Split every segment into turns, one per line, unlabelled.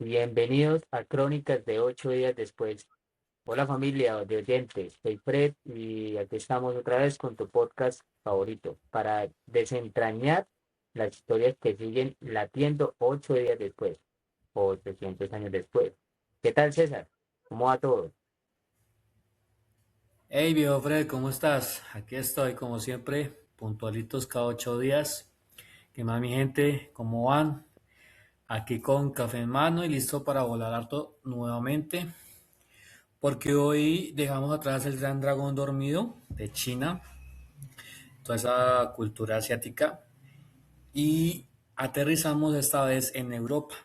Bienvenidos a Crónicas de 8 días después. Hola familia de oyentes, soy Fred y aquí estamos otra vez con tu podcast favorito para desentrañar las historias que siguen latiendo 8 días después o 800 años después. ¿Qué tal, César? ¿Cómo va todo?
Hey viejo Fred, ¿cómo estás? Aquí estoy como siempre, puntualitos cada 8 días. ¿Qué más mi gente? ¿Cómo van? Aquí con café en mano y listo para volar harto nuevamente. Porque hoy dejamos atrás el gran dragón dormido de China, toda esa cultura asiática, y aterrizamos esta vez en Europa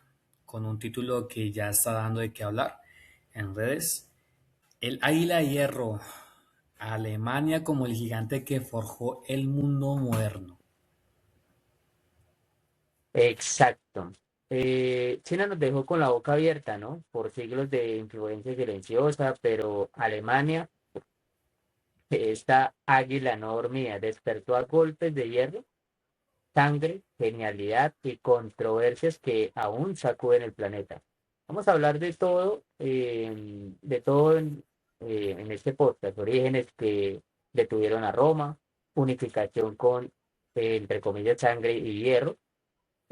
con un título que ya está dando de qué hablar en redes. El Águila de Hierro, Alemania como el gigante que forjó el mundo moderno.
Exacto. China nos dejó con la boca abierta, ¿no? Por siglos de influencia silenciosa, pero Alemania, esta águila no dormía, despertó a golpes de hierro, sangre, genialidad y controversias que aún sacuden el planeta. Vamos a hablar de todo en este podcast. Orígenes que detuvieron a Roma, unificación con, entre comillas, sangre y hierro,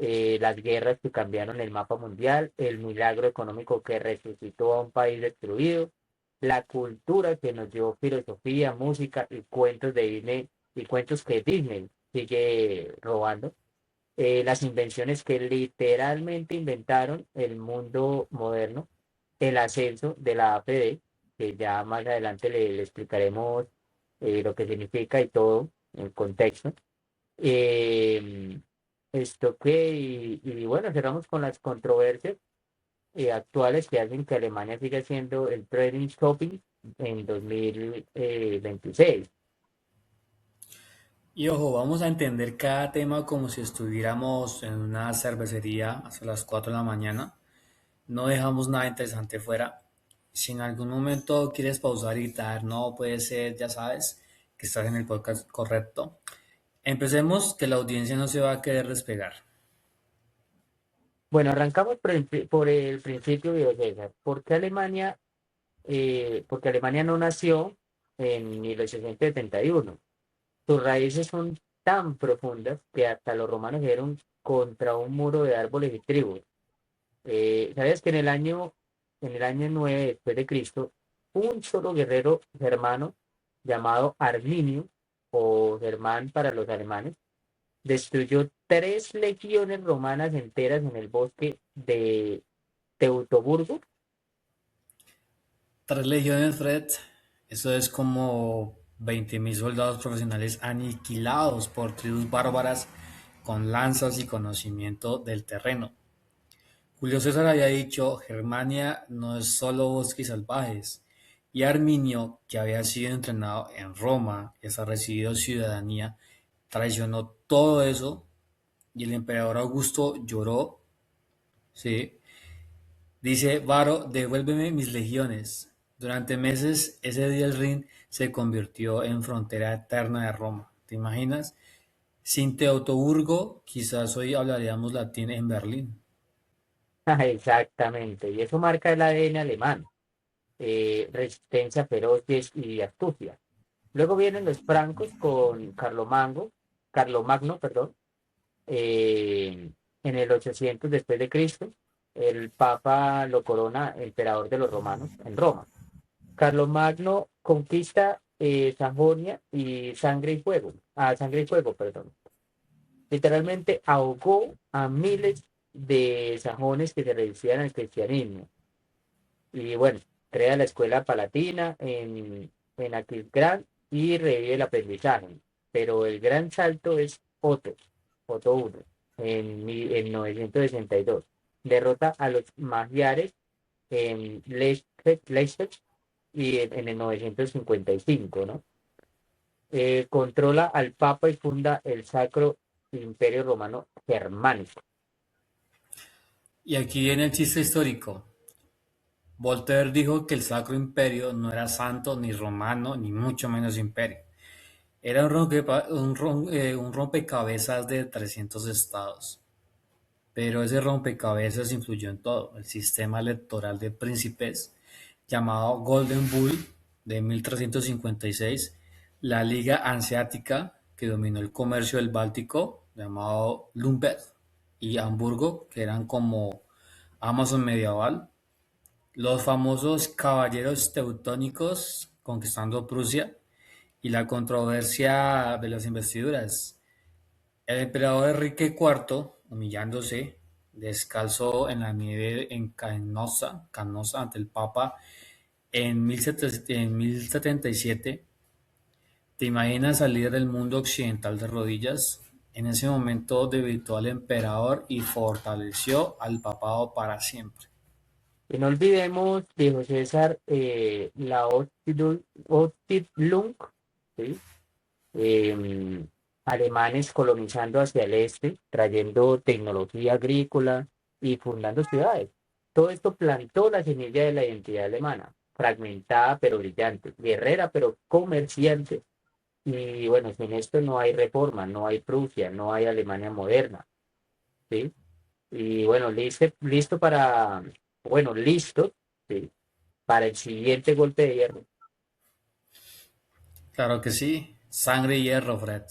las guerras que cambiaron el mapa mundial, el milagro económico que resucitó a un país destruido, la cultura que nos dio filosofía, música y cuentos de Disney y cuentos que Disney sigue robando, las invenciones que literalmente inventaron el mundo moderno, el ascenso de la APD, que ya más adelante le explicaremos lo que significa y todo el contexto. Eh, y bueno, cerramos con las controversias actuales que hacen que Alemania siga siendo el trading shopping en 2026.
Y ojo, vamos a entender cada tema como si estuviéramos en una cervecería hasta las 4 de la mañana. No dejamos nada interesante fuera. Si en algún momento quieres pausar y gritar, no puede ser, ya sabes que estás en el podcast correcto. Empecemos, que la audiencia no se va a querer despegar.
Bueno, arrancamos por el principio, Diego César. Porque Alemania no nació en 1871. Sus raíces son tan profundas que hasta los romanos dieron contra un muro de árboles y tribus. ¿Sabías que en el año 9 después de Cristo, un solo guerrero germano llamado Arminio, o Germán para los alemanes, destruyó 3 legiones romanas enteras en el bosque de Teutoburgo?
3 legiones, Fred. Eso es como 20.000 soldados profesionales aniquilados por tribus bárbaras con lanzas y conocimiento del terreno. Julio César había dicho, Germania no es solo bosques salvajes, y Arminio, que había sido entrenado en Roma y hasta recibido ciudadanía, traicionó todo eso, y el emperador Augusto lloró, ¿sí? Dice, Varo, devuélveme mis legiones. Durante meses, ese día el Rin se convirtió en frontera eterna de Roma. ¿Te imaginas? Sin Teutoburgo, quizás hoy hablaríamos latín en Berlín.
Exactamente, y eso marca el ADN alemán, resistencia feroz y astucia. Luego vienen los francos con Carlomagno, perdón, en el 800 después de Cristo. El Papa lo corona emperador de los romanos en Roma. Carlomagno conquista Sajonia y Sangre y Fuego, perdón. Literalmente ahogó a miles de sajones que se resistían al cristianismo. Y bueno, crea la escuela palatina en Aquisgrán y revive el aprendizaje. Pero el gran salto es Otto I, en 962. Derrota a los magiares en Leipzig y en el 955, ¿no? Controla al Papa y funda el Sacro Imperio Romano Germánico.
Y aquí viene el chiste histórico. Voltaire dijo que el Sacro Imperio no era santo ni romano, ni mucho menos imperio. Era un rompecabezas de 300 estados. pero ese rompecabezas influyó en todo. El sistema electoral de príncipes, llamado Golden Bull de 1356, la Liga Hanseática, que dominó el comercio del Báltico, llamado Lundberg, y Hamburgo, que eran como Amazon medieval, los famosos caballeros teutónicos conquistando Prusia y la controversia de las investiduras. El emperador Enrique IV, humillándose, descalzo en la nieve en Canosa ante el Papa en 1077. ¿Te imaginas al líder del mundo occidental de rodillas? En ese momento debilitó al emperador y fortaleció al papado para siempre.
Y no olvidemos, dijo César, la Ostkühlung, ¿sí? Em, alemanes colonizando hacia el este, trayendo tecnología agrícola y fundando ciudades. Todo esto plantó la semilla de la identidad alemana, fragmentada pero brillante, guerrera pero comerciante. Y bueno, sin esto no hay reforma, no hay Prusia, no hay Alemania moderna, ¿sí? Y bueno, listo, ¿sí? Para el siguiente golpe de hierro.
Claro que sí, sangre y hierro, Fred.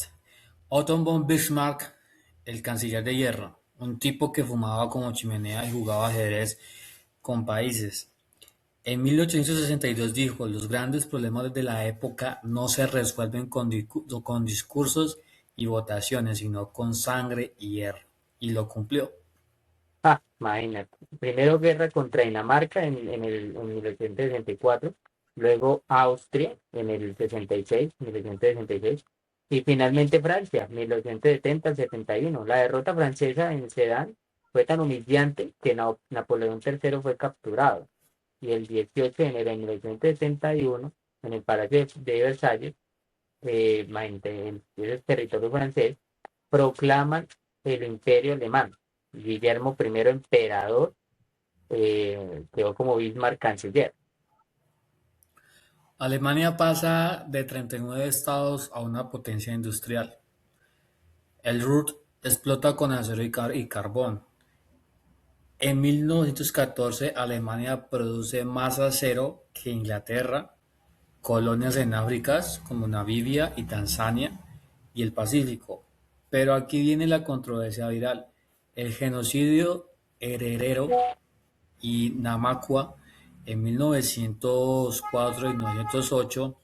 Otto von Bismarck, el canciller de hierro, un tipo que fumaba como chimenea y jugaba ajedrez con países. En 1862 dijo, los grandes problemas de la época no se resuelven con discursos y votaciones, sino con sangre y hierro. Y lo cumplió.
Ah, imagínate. Primero guerra contra Dinamarca en 1864, luego Austria en el 66, 1966, y finalmente Francia, 1970 al 71. La derrota francesa en Sedan fue tan humillante que Napoleón III fue capturado. Y el 18 de enero de 1971, en el Palacio de Versalles, imagínate, en ese territorio francés, proclaman el Imperio Alemán. Guillermo I, emperador, quedó como Bismarck canciller.
Alemania pasa de 39 estados a una potencia industrial. El Ruhr explota con acero y carbón. En 1914, Alemania produce más acero que Inglaterra, colonias en África como Namibia y Tanzania y el Pacífico. Pero aquí viene la controversia viral. El genocidio Herero y Namaqua en 1904 y 1908,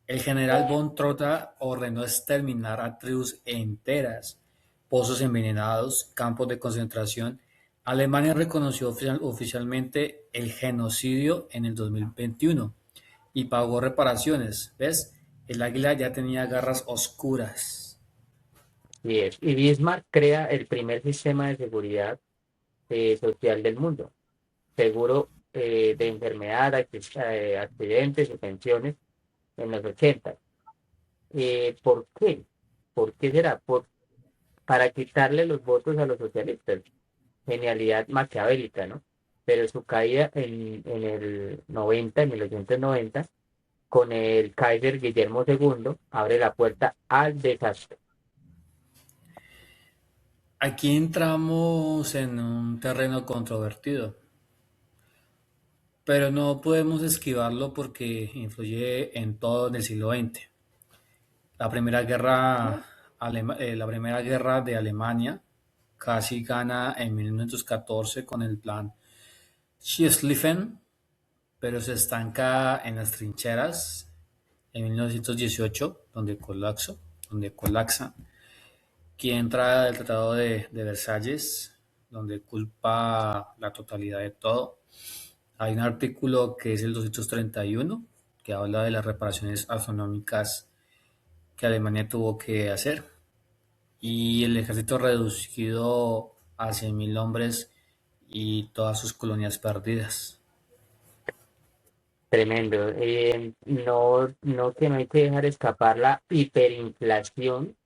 el general von Trotha ordenó exterminar a tribus enteras, pozos envenenados, campos de concentración. Alemania reconoció oficialmente el genocidio en el 2021 y pagó reparaciones. ¿Ves? El águila ya tenía garras oscuras.
Y Bismarck crea el primer sistema de seguridad social del mundo, seguro de enfermedad, accidentes y pensiones en los 80. ¿Por qué? ¿Por qué será? Para quitarle los votos a los socialistas. Genialidad maquiavélica, ¿no? Pero su caída en el 90, en 1990, con el Kaiser Guillermo II, abre la puerta al desastre.
Aquí entramos en un terreno controvertido, pero no podemos esquivarlo porque influye en todo en el siglo XX. La Primera Guerra, la Primera Guerra de Alemania casi gana en 1914 con el plan Schlieffen, pero se estanca en las trincheras en 1918, donde colapsa, que entra el Tratado de Versalles, donde culpa la totalidad de todo. Hay un artículo que es el 231 que habla de las reparaciones astronómicas que Alemania tuvo que hacer y el ejército reducido a 100.000 hombres y todas sus colonias perdidas.
Tremendo. No hay que dejar escapar la hiperinflación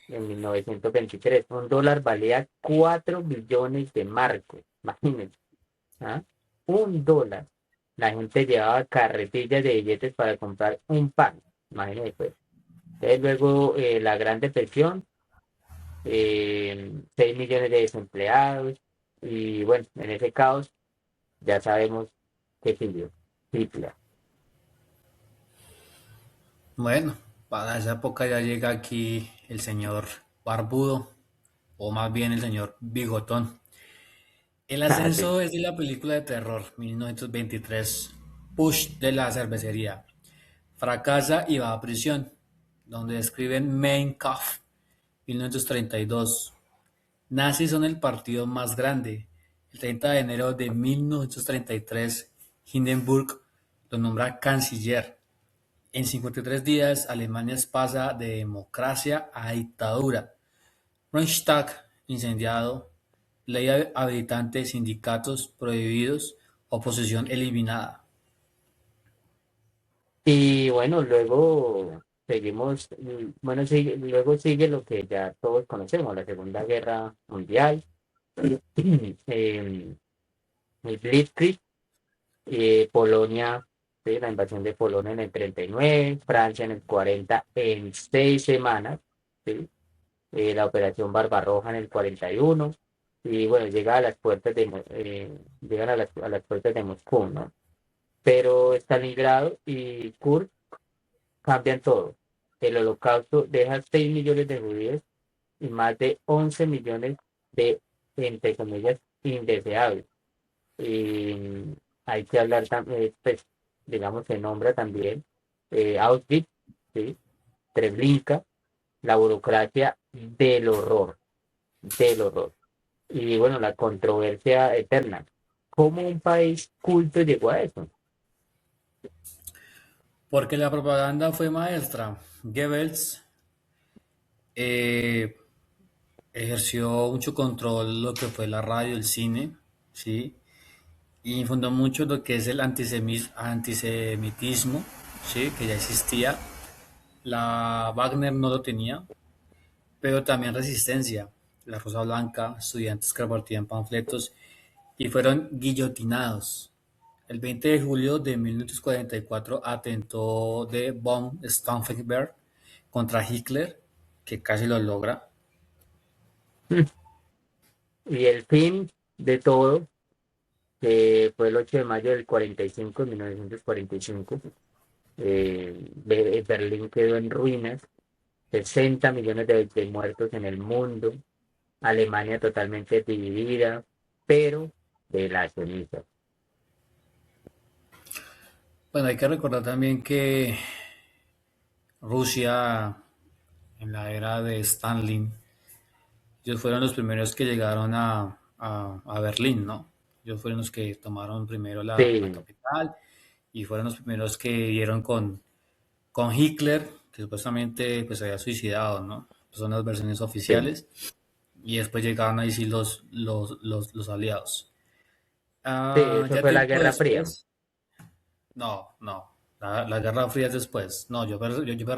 en 1923. Un dólar valía 4 billones de marcos. Imagínense. ¿Ah? Un dólar. La gente llevaba carretillas de billetes para comprar un pan. Imagínense, pues. Entonces, luego la Gran Depresión, 6 millones de desempleados, y bueno, en ese caos ya sabemos qué siguió. Hitler.
Bueno, para esa época ya llega aquí el señor Barbudo, o más bien el señor Bigotón. El
Ah, sí.
ascenso es de la película de terror 1923, Push de la cervecería. Fracasa y va a prisión, donde escriben Mein Kampf 1932. Nazis son el partido más grande. El 30 de enero de 1933, Hindenburg lo nombra canciller. En 53 días, Alemania pasa de democracia a dictadura. Reichstag incendiado, ley habilitante, sindicatos prohibidos, oposición eliminada.
Y bueno, luego seguimos, bueno, luego sigue lo que ya todos conocemos, la Segunda Guerra Mundial, el Blitzkrieg, Polonia, ¿sí? La invasión de Polonia en el 39, Francia en el 40 en 6 semanas, ¿sí? La Operación Barbarroja en el 41, y bueno, llega a las puertas llegan a las puertas de Moscú, ¿no? Pero Stalingrado y Kursk cambian todo. El Holocausto deja 6 millones de judíos y más de 11 millones de, entre comillas, indeseables. Y hay que hablar también, pues, digamos, se nombra también Auschwitz, ¿sí? Treblinka, la burocracia del horror. Y bueno, la controversia eterna. ¿Cómo un país culto llegó a eso?
Porque la propaganda fue maestra. Goebbels eh, ejerció mucho control lo que fue la radio, el cine, ¿sí? Y fundó mucho lo que es el antisemitismo, ¿sí? Que ya existía. La Wagner no lo tenía, pero también resistencia. La Rosa Blanca, estudiantes que repartían panfletos y fueron guillotinados. El 20 de julio de 1944 atentó de von Stauffenberg contra Hitler, que casi lo logra.
Y el fin de todo, que fue el 8 de mayo del 45, 1945, Berlín quedó en ruinas, 60 millones de muertos en el mundo, Alemania totalmente dividida, pero de las cenizas.
Bueno, hay que recordar también que Rusia, en la era de Stalin, ellos fueron los primeros que llegaron a Berlín, ¿no? Ellos fueron los que tomaron primero la
Sí,
capital y fueron los primeros que dieron con Hitler, que supuestamente pues, se había suicidado, ¿no? Son las versiones
sí,
oficiales. Y después llegaron ahí sí los aliados.
sí,
Ah,
eso
ya
fue la
tiempo
Guerra Fría.
después, no. La Guerra Fría es después. No, yo me refiero en el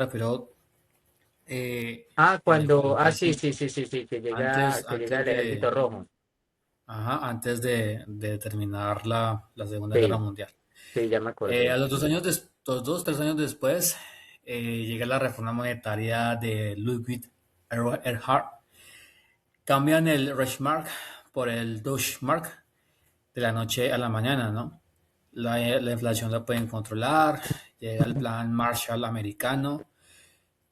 Sí, sí,
45,
sí, sí, sí,
antes,
que llega
antes
el Ejército
de,
Rojo.
antes de terminar la Segunda Guerra
Sí,
Mundial.
sí, ya me acordé.
A los 2 años, los 2, 3 años después, llega la reforma monetaria de Ludwig Erhard. Cambian el Reichsmark por el Deutschmark de la noche a la mañana, ¿no? La inflación la pueden controlar, llega el plan Marshall americano,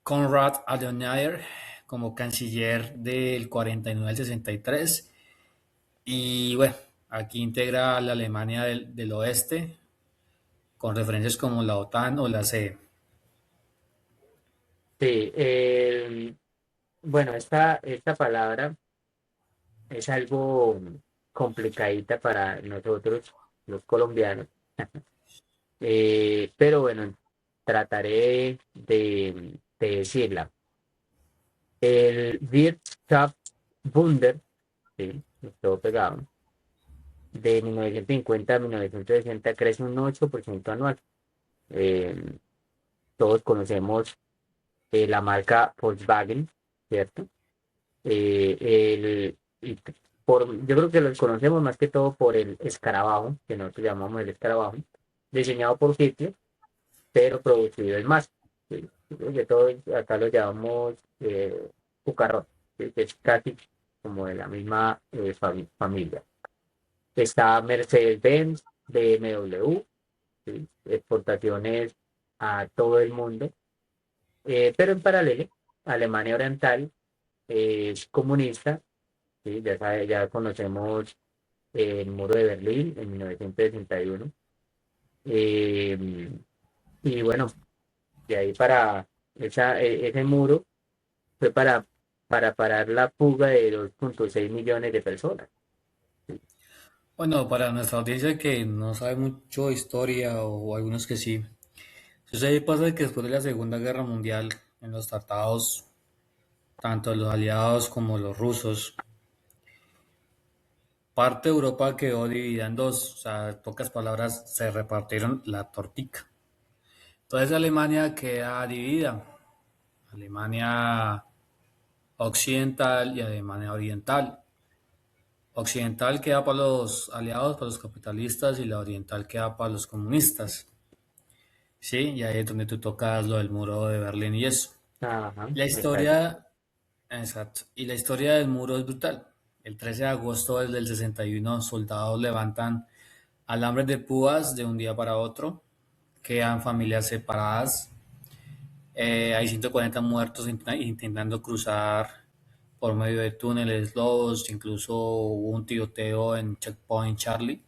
Konrad Adenauer como canciller del 49 al 63 y bueno, aquí integra a la Alemania del oeste con referencias como la OTAN o la CE.
Sí, bueno, esta palabra es algo complicadita para nosotros, los colombianos, pero bueno, trataré de decirla. El Wirtschaftswunder, sí, todo pegado, de 1950 a 1960 crece un 8% anual. Eh, Todos conocemos la marca Volkswagen, ¿cierto? Y yo creo que los conocemos más que todo por el escarabajo, que nosotros llamamos el escarabajo, diseñado por Hitler, pero producido en masa. ¿Sí? Yo creo que todos acá lo llamamos cucarrón. ¿sí? Que es casi como de la misma familia. Está Mercedes-Benz, BMW, ¿sí? Exportaciones a todo el mundo, pero en paralelo, Alemania Oriental es comunista, ¿sí? Ya conocemos el muro de Berlín en 1961. Eh, y bueno, de ahí ese muro fue para parar la fuga de 2,6 millones de personas.
Bueno, para nuestra audiencia que no sabe mucho de historia o algunos que sí, sucede y pasa que después de la Segunda Guerra Mundial, en los tratados, tanto los aliados como los rusos, parte de Europa quedó dividida en dos, o sea, en pocas palabras, se repartieron la tortica. Entonces Alemania queda dividida, Alemania occidental y Alemania oriental. Occidental queda para los aliados, para los capitalistas, y la oriental queda para los comunistas. Sí, y ahí es donde tú tocas lo del muro de Berlín y eso.
Ajá,
La
exacto.
historia, exacto, y la historia del muro es brutal. El 13 de agosto del 61, soldados levantan alambres de púas de un día para otro, quedan familias separadas, hay 140 muertos intentando cruzar por medio de túneles, lobos, incluso hubo un tiroteo en Checkpoint Charlie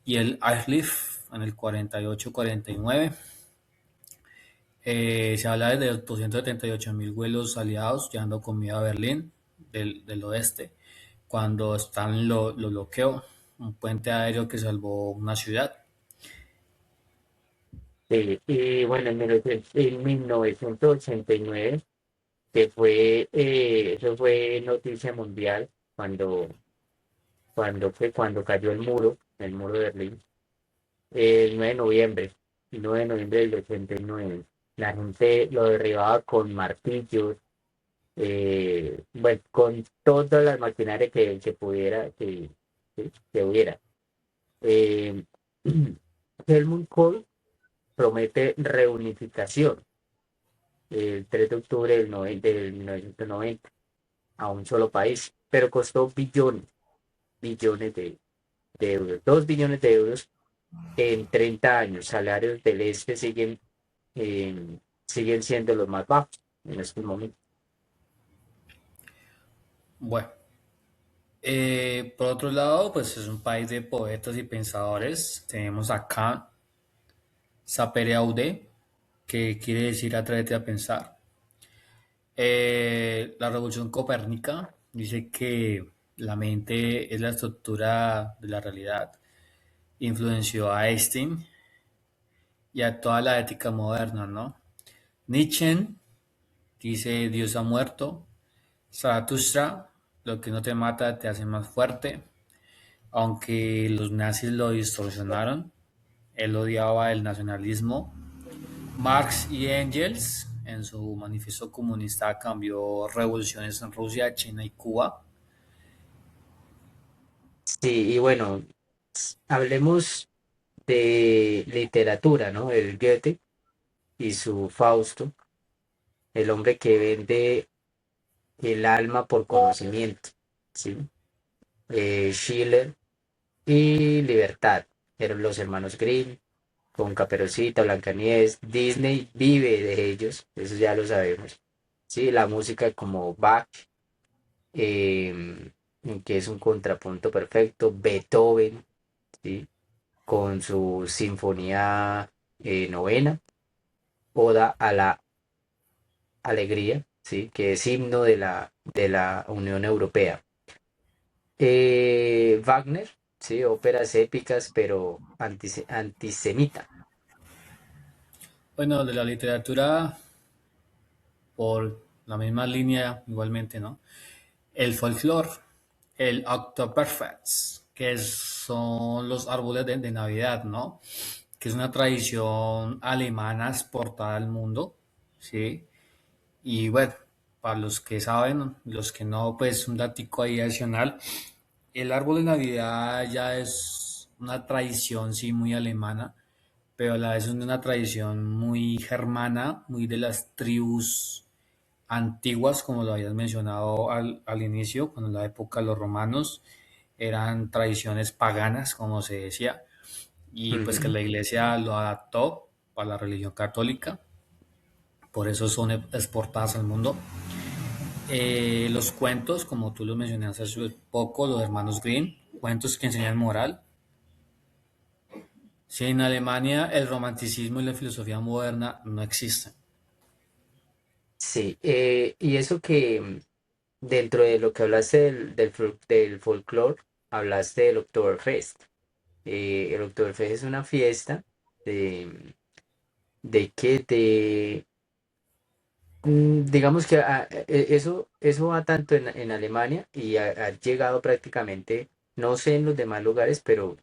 y el Arcliffe en el 48-49. Se habla de 278.000 vuelos aliados llevando comida a Berlín del oeste cuando Stalin lo bloqueó, un puente aéreo que salvó una ciudad.
Sí, y bueno, en 1989, eso fue noticia mundial cuando cayó el muro de Berlín, el 9 de noviembre, el 9 de noviembre del 89. La gente lo derribaba con martillos, bueno, con todas las maquinarias que pudiera, que hubiera. Eh, Helmut Kohl promete reunificación el 3 de octubre del 1990 a un solo país, pero costó billones de euros, 2 billones de euros en 30 años. Salarios del este eh, siguen siendo los más bajos en estos momentos.
Bueno, por otro lado, pues es un país de poetas y pensadores. Tenemos a Kant, Sapere Aude, que quiere decir atrévete a pensar. La revolución copérnica dice que la mente es la estructura de la realidad. Influenció a Einstein y a toda la ética moderna, ¿no? Nietzsche dice Dios ha muerto. Zaratustra, lo que no te mata te hace más fuerte. Aunque los nazis lo distorsionaron, él odiaba el nacionalismo. Marx y Engels, en su manifiesto comunista, cambió revoluciones en Rusia, China y Cuba.
Sí, y bueno, hablemos de literatura, ¿no? El Goethe y su Fausto, el hombre que vende el alma por conocimiento, ¿sí? Schiller y Libertad, eran los hermanos Grimm, con Caperucita, Blancanieves, Disney vive de ellos, eso ya lo sabemos, ¿sí? La música como Bach, em, que es un contrapunto perfecto, Beethoven, ¿sí? Con su sinfonía novena, Oda a la Alegría, ¿sí? Que es himno de la Unión Europea. Wagner, sí, óperas épicas, pero antisemita.
Bueno, de la literatura, por la misma línea, igualmente, ¿no? El folclore, el Oktoberfest, son los árboles de Navidad, ¿no? Que es una tradición alemana exportada al mundo, ¿sí? Y bueno, para los que saben, los que no, pues un datico ahí adicional. El árbol de Navidad ya es una tradición, sí, muy alemana, pero a la vez es una tradición muy germana, muy de las tribus antiguas, como lo habías mencionado al inicio, cuando en la época de los romanos eran tradiciones paganas, como se decía, y pues que
Ujú.
la iglesia lo adaptó para la religión católica, por eso son exportadas al mundo. Los cuentos, como tú los mencionaste hace poco, los hermanos Grimm, cuentos que enseñan moral. Si en Alemania el romanticismo y la filosofía moderna no existen.
Sí, y eso que dentro de lo que hablaste del folclore, hablaste del Oktoberfest. El Oktoberfest es una fiesta de, de que digamos que eso va tanto en Alemania y ha llegado prácticamente, no sé en los demás lugares, pero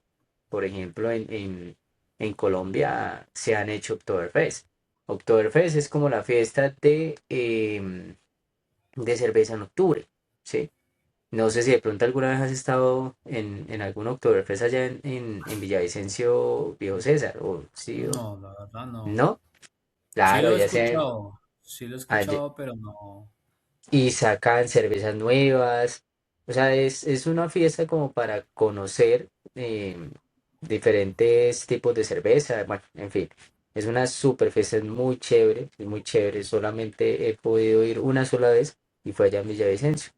por ejemplo en Colombia se han hecho Oktoberfest. Oktoberfest es como la fiesta de cerveza en octubre, ¿sí? No sé si de pronto alguna vez has estado en algún Oktoberfest allá en Villavicencio, Viejo César, o sí, o
No, la verdad no.
no. Claro, ya sea
Sí lo he
allá,
escuchado, pero no.
y sacan cervezas nuevas. O sea, es una fiesta como para conocer diferentes tipos de cerveza. Bueno, en fin, es una super fiesta, es muy chévere, es muy chévere. Solamente he podido ir una sola vez y fue allá en Villavicencio.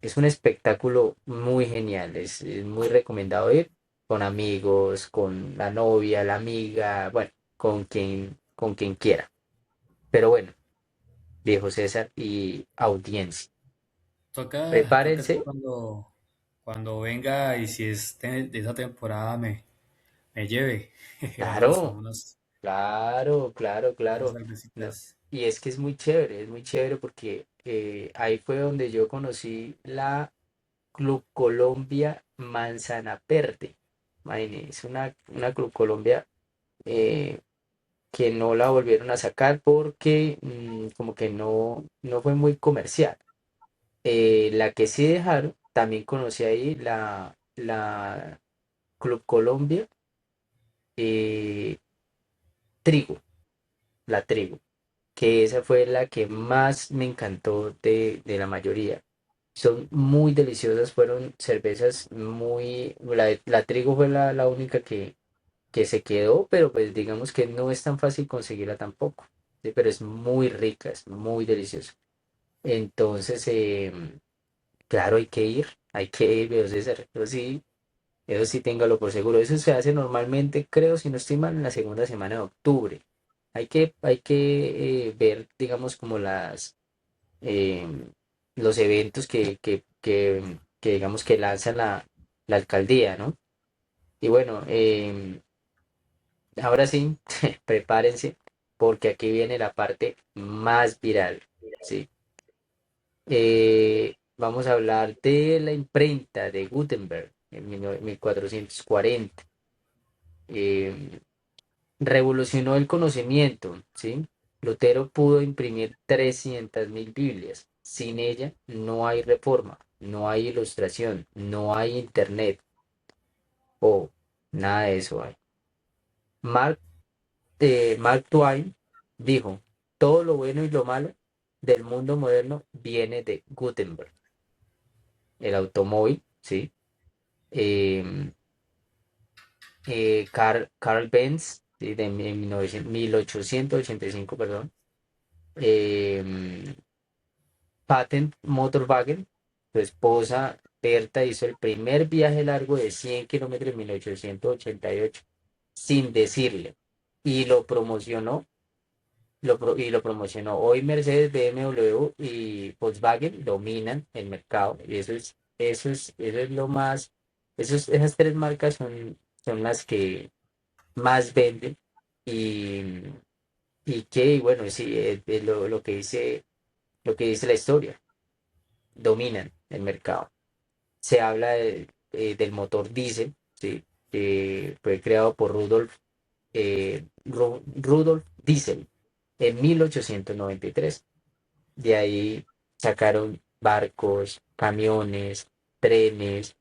Es un espectáculo muy genial, es muy recomendado ir con amigos, con la novia, la amiga, bueno, con quien quiera. Pero bueno, viejo César y audiencia.
Toca que
Prepárense,
cuando venga y si es de esa temporada me lleve. Vamos a
claro,
unos,
claro, claro,
unas
claro. No,
cervecitas.
y es muy chévere porque ahí fue donde yo conocí la Club Colombia Manzana Verde. Imagínense, es una Club Colombia eh, que no la volvieron a sacar porque como que no fue muy comercial. La que sí dejaron, también conocí ahí la Club Colombia eh, Trigo, la Trigo, que esa fue la que más me encantó de la mayoría. Son muy deliciosas, fueron cervezas muy... La Trigo fue la única que se quedó, pero pues digamos que no es tan fácil conseguirla tampoco. Sí, pero es muy rica, es muy deliciosa. Entonces, claro, hay que ir, veo César, eso sí téngalo por seguro. Eso se hace normalmente, creo, si no estoy mal, en la segunda semana de octubre. Hay que ver, digamos, como eh, los eventos que digamos, que lanza la alcaldía, ¿no? Y bueno, ahora sí, prepárense, porque aquí viene la parte más viral, ¿sí? Vamos a hablar de la imprenta de Gutenberg en 1440. Eh, Revolucionó el conocimiento, ¿sí? Lutero pudo imprimir 300.000 Biblias. Sin ella no hay reforma, no hay ilustración, no hay internet o nada de eso hay. Mark, Mark Twain dijo, todo lo bueno y lo malo del mundo moderno viene de Gutenberg, el automóvil, ¿sí? Em, Carl Benz, ¿sí? De 1885, em, Patent Motorwagen, su esposa Berta hizo el primer viaje largo de 100 kilómetros en 1888 sin decirle y lo promocionó, y lo promocionó. Hoy Mercedes, BMW y Volkswagen dominan el mercado y eso es lo más, esas tres marcas son las que más venden y, y que, bueno, sí, es lo que dice la historia, dominan el mercado. Se habla del motor diésel, ¿sí? Que fue creado por Rudolf Diesel en 1893. De ahí sacaron barcos, camiones, trenes,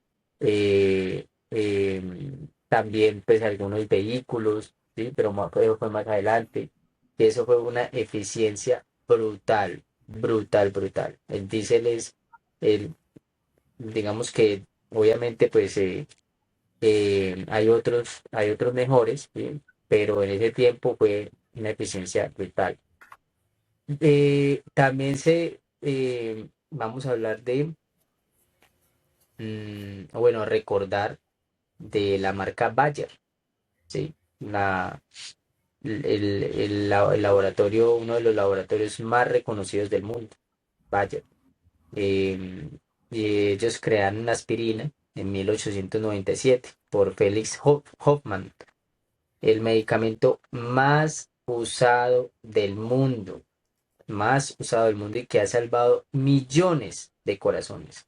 también pues algunos vehículos, ¿sí? Pero fue más adelante. que eso fue una eficiencia brutal, brutal, brutal. El diésel es, el, digamos que obviamente pues hay otros mejores, ¿sí? Pero en ese tiempo fue una eficiencia brutal. También vamos a hablar de, bueno, recordar de la marca Bayer, ¿sí? El laboratorio, uno de los laboratorios más reconocidos del mundo, Bayer. Eh, y ellos crearon una aspirina en 1897 por Felix Hoffmann, el medicamento más usado del mundo, más usado del mundo y que ha salvado millones de corazones.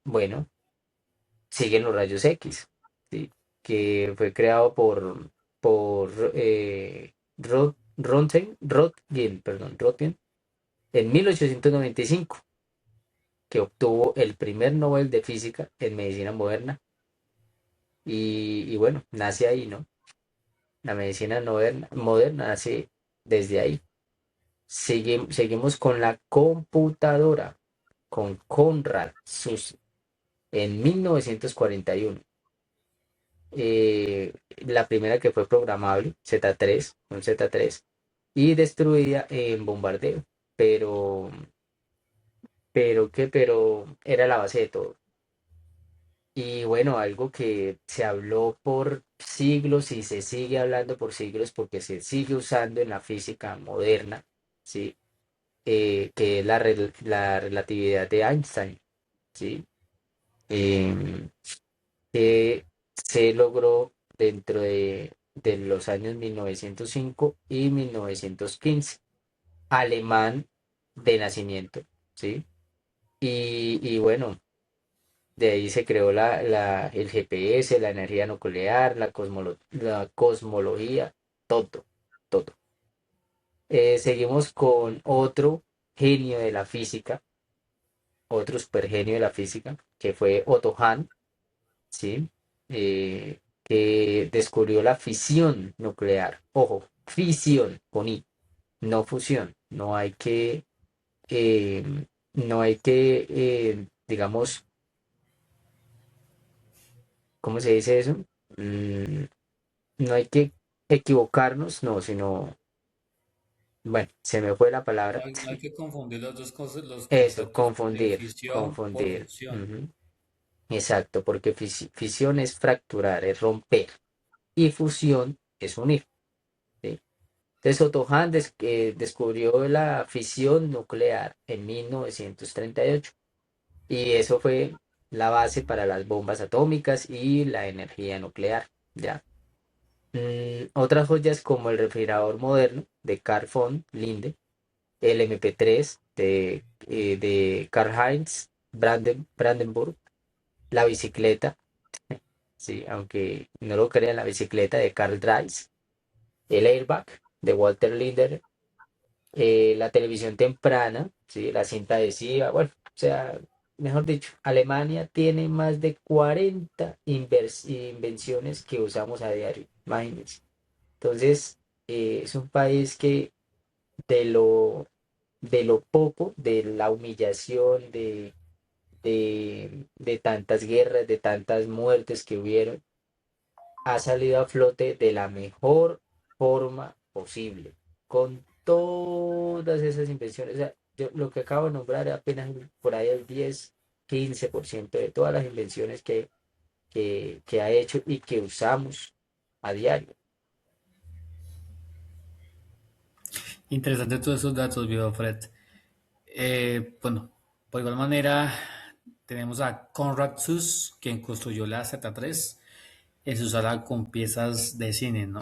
Bueno, siguen los rayos X, ¿sí? Que fue creado por Röntgen en 1895, que obtuvo el primer Nobel de Física en medicina moderna. Y bueno, nace ahí, ¿no? La medicina moderna nace desde ahí. Seguimos con la computadora, con Conrad Susi, en 1941. La primera que fue programable, Z3, un Z3, y destruida en bombardeo. Pero, pero era la base de todo. Y bueno, algo que se habló por siglos y se sigue hablando por siglos porque se sigue usando en la física moderna, ¿sí? Que es la relatividad de Einstein, ¿sí? Em, que se logró dentro de los años 1905 y 1915, alemán de nacimiento, ¿sí? Y bueno, de ahí se creó el GPS, la energía nuclear, la cosmología, todo, todo. Seguimos con otro genio de la física, otro supergenio de la física, que fue Otto Hahn, ¿sí? Que descubrió la fisión nuclear. Ojo, fisión con I, no fusión. Eh, no hay que, digamos, ¿cómo se dice eso? Mm, no hay que equivocarnos, no, sino, bueno, se me fue la palabra.
No hay que confundir las dos cosas, los
Eso,
conceptos de
confundir,
fisión por
confundir.
fusión.
Ujú. Exacto, porque fisión es fracturar, es romper, y fusión es unir, ¿sí? Entonces Otto Hahn descubrió la fisión nuclear en 1938 y eso fue la base para las bombas atómicas y la energía nuclear, ¿ya? Otras joyas como el refrigerador moderno de Carl von Linde, el MP3 de Karl-Heinz Brandenburg, la bicicleta, sí, aunque no lo crean, la bicicleta de Carl Zeiss, el airbag de Walter Linder, la televisión temprana, ¿sí? La cinta adhesiva, bueno, o sea, mejor dicho, Alemania tiene más de 40 invenciones que usamos a diario, imagínense. Entonces, es un país que de lo poco, de la humillación, de tantas guerras, de tantas muertes que hubieron, ha salido a flote de la mejor forma posible, con todas esas invenciones. O sea, lo que acabo de nombrar apenas por ahí el 10-15% de todas las invenciones que ha hecho y que usamos a diario.
Interesante todos esos datos, viejo Fred. Bueno, por igual manera tenemos a Conrad Suss, quien construyó la Z3 en su sala con piezas de cine, ¿no?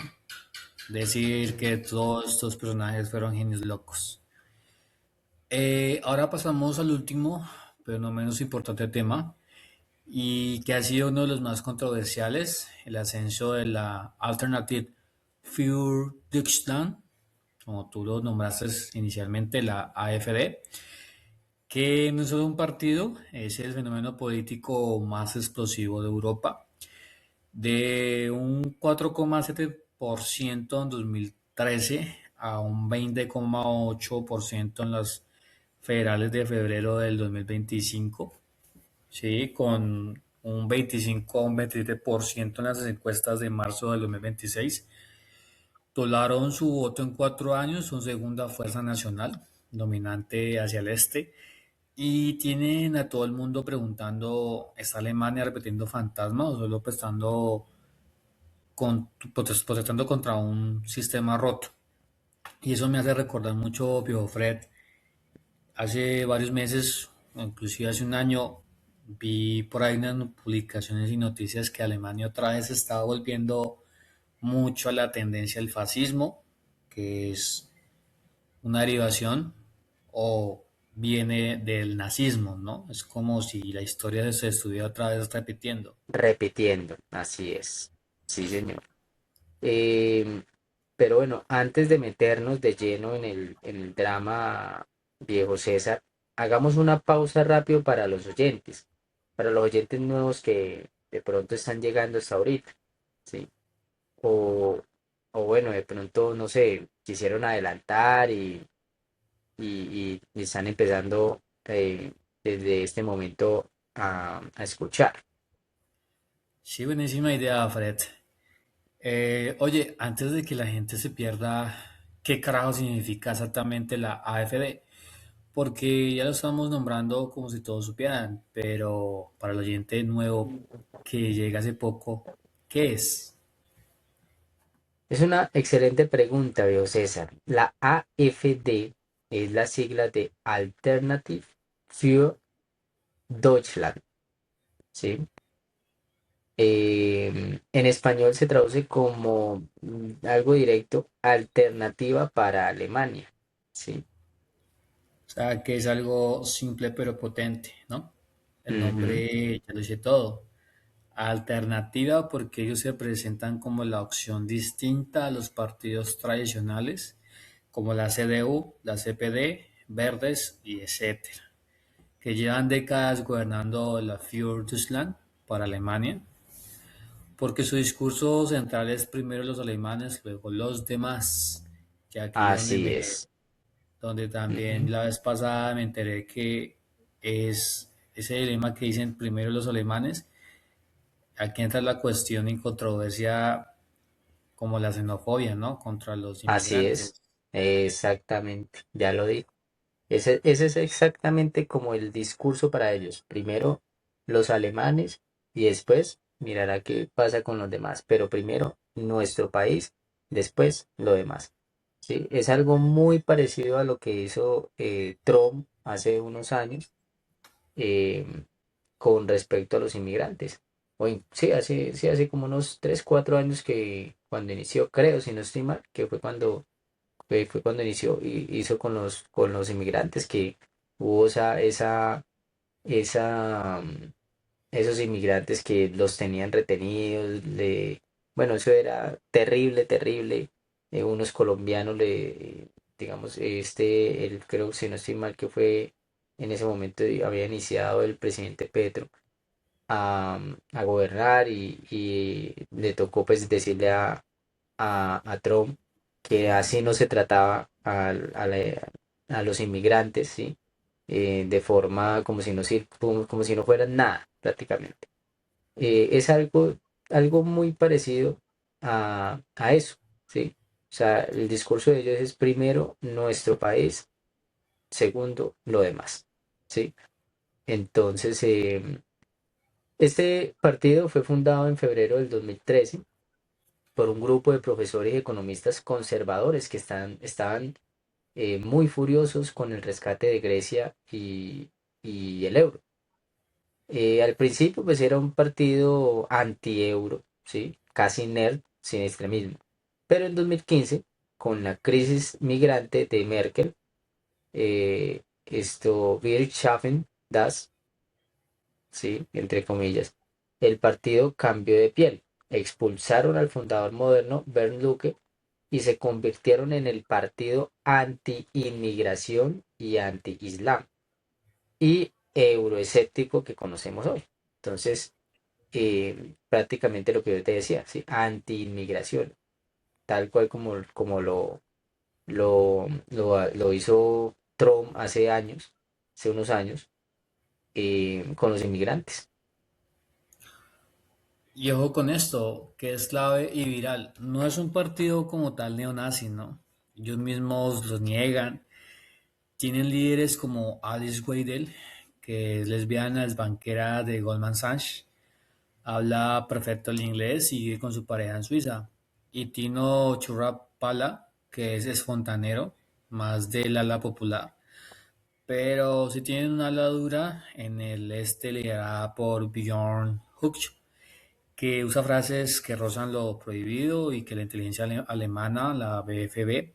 Decir que todos estos personajes fueron genios locos. Ahora pasamos al último, pero no menos importante tema, y que ha sido uno de los más controversiales, el ascenso de la Alternative für Deutschland, como tú lo nombraste inicialmente, la AfD, que no es solo un partido, es el fenómeno político más explosivo de Europa. De un 4,7% ciento en 2013 a un 20,8% en las federales de febrero del 2025. Sí, con un 25 o un 27% en las encuestas de marzo del 2026. Doblaron su voto en 4 años, son segunda fuerza nacional, dominante hacia el este, y tienen a todo el mundo preguntando, ¿está Alemania repitiendo fantasma o solo protestando contra un sistema roto? Y eso me hace recordar mucho, Viejo Fred. Hace varios meses, inclusive hace un año, vi por ahí unas publicaciones y noticias que Alemania otra vez estaba volviendo mucho a la tendencia del fascismo, que es una derivación o viene del nazismo, ¿no? Es como si la historia se estuviera otra vez repitiendo.
Repitiendo, así es. Sí, señor. Em, pero bueno, antes de meternos de lleno en el drama, viejo César, hagamos una pausa rápido para los oyentes nuevos que de pronto están llegando hasta ahorita, ¿sí? O, o bueno, de pronto, no sé, quisieron adelantar y están empezando desde este momento a escuchar.
Sí, buenísima idea, Fred. Oye, antes de que la gente se pierda, ¿qué carajo significa exactamente la AFD? Porque ya lo estamos nombrando como si todos supieran, pero para el oyente nuevo que llega hace poco, ¿qué es?
Es una excelente pregunta, viejo César. La AfD es la sigla de Alternative für Deutschland, ¿sí? En español se traduce como algo directo, alternativa para Alemania, ¿sí?
O sea, que es algo simple pero potente, ¿no? El
Ujú.
nombre ya lo dice todo. Alternativa porque ellos se presentan como la opción distinta a los partidos tradicionales, como la CDU, la CPD, Verdes y etcétera, que llevan décadas gobernando la Für Deutschland para Alemania, porque su discurso central es primero los alemanes, luego los demás, que aquí es
Así es.
donde también
Ujú.
la vez pasada me enteré que es ese dilema que dicen primero los alemanes. Aquí entra la cuestión y controversia como la xenofobia, ¿no? Contra los
Así es.
inmigrantes.
Exactamente. Ya lo di. Ese es exactamente como el discurso para ellos. Primero los alemanes y después mirará qué pasa con los demás. Pero primero nuestro país, después lo demás. ¿Sí? Es algo muy parecido a lo que hizo Trump hace unos años eh, con respecto a los inmigrantes. Sí, hace como unos 3 4 años que cuando inició, creo, si no estoy mal, que fue cuando inició y hizo con los inmigrantes, que hubo esos inmigrantes que los tenían retenidos, bueno, eso era terrible, terrible. Unos colombianos digamos, creo, si no estoy mal, que fue en ese momento había iniciado el presidente Petro a gobernar y le tocó pues decirle a Trump que así no se trataba a los inmigrantes, ¿sí? De forma como si como si no fueran nada, prácticamente. Es algo muy parecido a eso, ¿sí? O sea, el discurso de ellos es primero nuestro país, segundo lo demás, ¿sí? Entonces, este partido fue fundado en febrero del 2013 por un grupo de profesores y economistas conservadores que estaban muy furiosos con el rescate de Grecia y el euro. Al principio pues era un partido anti-euro, ¿sí? Casi nerd, sin extremismo. Pero en 2015, con la crisis migrante de Merkel, Wir schaffen das, ¿sí? Entre comillas, el partido cambió de piel. Expulsaron al fundador moderno, Bernd Lucke, y se convirtieron en el partido anti-inmigración y anti-islam y euroescéptico que conocemos hoy. Entonces, prácticamente lo que yo te decía, ¿sí? Anti-inmigración. tal cual como lo hizo Trump hace años, hace unos años, con los inmigrantes.
Y ojo con esto, que es clave y viral. No es un partido como tal neonazi, ¿no? Ellos mismos los niegan. Tienen líderes como Alice Weidel, que es lesbiana, es banquera de Goldman Sachs, habla perfecto el inglés y vive con su pareja en Suiza. Y Tino Churrapala, que es fontanero, más del ala popular. Pero si tienen una ala dura en el este liderada por Bjorn Höcke, que usa frases que rozan lo prohibido y que la inteligencia alemana, la BFB,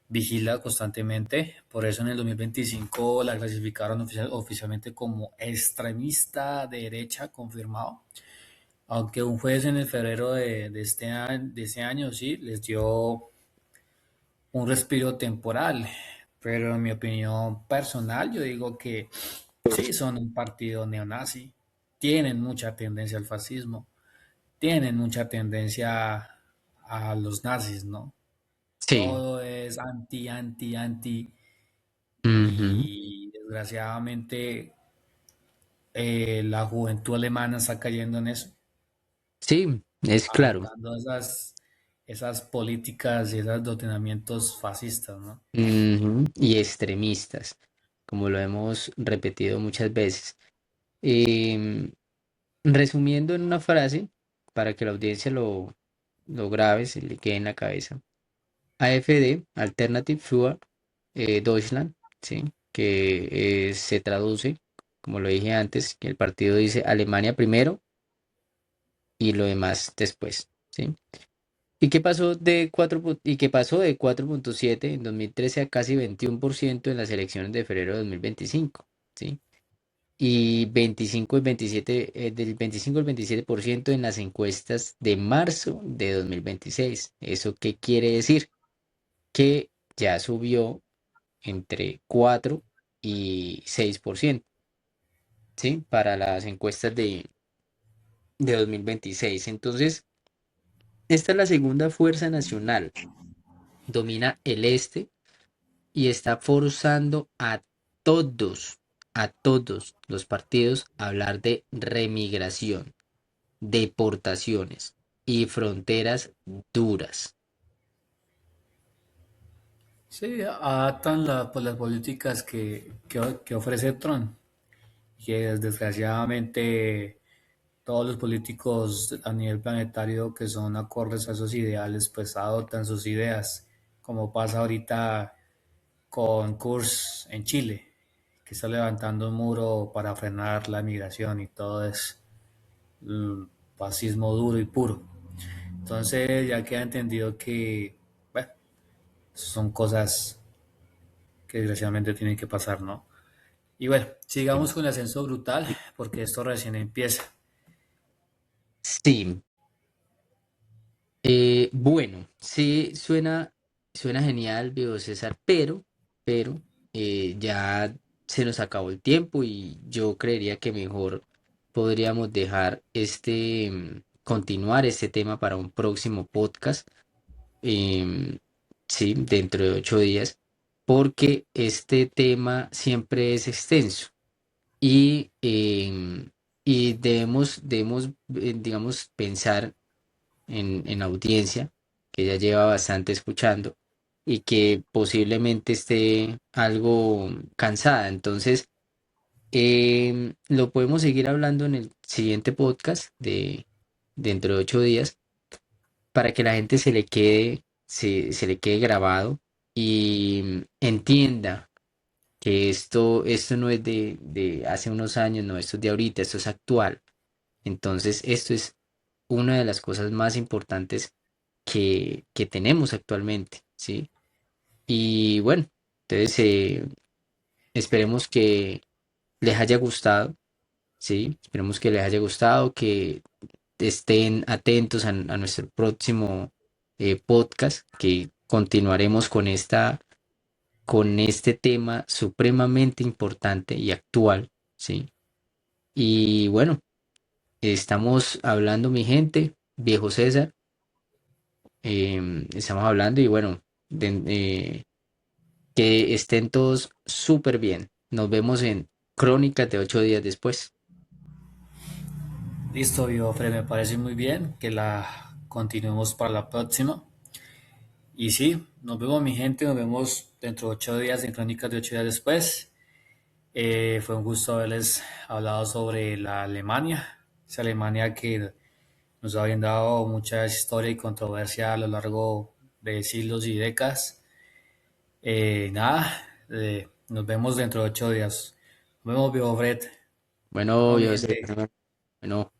vigila constantemente. Por eso en el 2025 la clasificaron oficialmente como extremista de derecha confirmado. Aunque un juez en el febrero de este año sí les dio un respiro temporal. Pero en mi opinión personal, yo digo que sí son un partido neonazi. Tienen mucha tendencia al fascismo, tienen mucha tendencia a los nazis, ¿no?
Sí.
Todo es anti, anti, anti.
Ujú.
Y desgraciadamente la juventud alemana está cayendo en eso,
Sí, es claro.
adoptando esas políticas y esos adoctrinamientos fascistas, ¿no?
Ujú. Y extremistas, como lo hemos repetido muchas veces. Em, Resumiendo en una frase, para que la audiencia lo grabe, se le quede en la cabeza. AfD, Alternative für Deutschland, ¿sí? Que se traduce, como lo dije antes, que el partido dice Alemania primero y lo demás después, ¿sí? ¿Y qué pasó de 4,7 en 2013 a casi 21% en las elecciones de febrero de 2025? ¿Sí? Y 25 al 27% en las encuestas de marzo de 2026. ¿Eso qué quiere decir? Que ya subió entre 4 y 6%, ¿sí? Para las encuestas de 2026. Entonces, esta es la segunda fuerza nacional. Domina el este y está forzando a todos los partidos a hablar de remigración, deportaciones y fronteras duras.
Sí, adaptan pues, las políticas que ofrece Trump, que desgraciadamente todos los políticos a nivel planetario que son acordes a esos ideales, pues adoptan sus ideas, como pasa ahorita con Kurz en Chile, que está levantando un muro para frenar la migración y todo es fascismo duro y puro. Entonces ya queda entendido que, bueno, son cosas que desgraciadamente tienen que pasar, ¿no? Y bueno, sigamos con el ascenso brutal, porque esto recién empieza.
Sí, bueno, sí suena genial, viejo César, pero ya se nos acabó el tiempo y yo creería que mejor podríamos dejar continuar este tema para un próximo podcast, em, sí, dentro de 8 días, porque este tema siempre es extenso y debemos, digamos, pensar en audiencia, que ya lleva bastante escuchando y que posiblemente esté algo cansada. Entonces, lo podemos seguir hablando en el siguiente podcast de dentro de 8 días para que la gente se le quede grabado y entienda que esto no es de hace unos años, no, esto es de ahorita, esto es actual. Entonces, esto es una de las cosas más importantes que tenemos actualmente, ¿sí? Y bueno, entonces esperemos que les haya gustado, ¿sí? Esperemos que les haya gustado, que estén atentos a nuestro próximo podcast, que continuaremos con este tema supremamente importante y actual, ¿sí? Y bueno, estamos hablando, mi gente, viejo César. estamos hablando y bueno, que estén todos súper bien. Nos vemos en Crónicas de 8 días después.
Listo, Biofre, me parece muy bien que la continuemos para la próxima. Y sí, nos vemos mi gente, nos vemos dentro de 8 días en Crónicas de 8 días después. Fue un gusto haberles hablado sobre la Alemania, esa Alemania que nos ha brindado mucha historia y controversia a lo largo de siglos y décadas. Nada, nos vemos dentro de 8 días. Nos vemos, Biofred.
Bueno,
Chao, mi
yo sé,
gente.
bueno.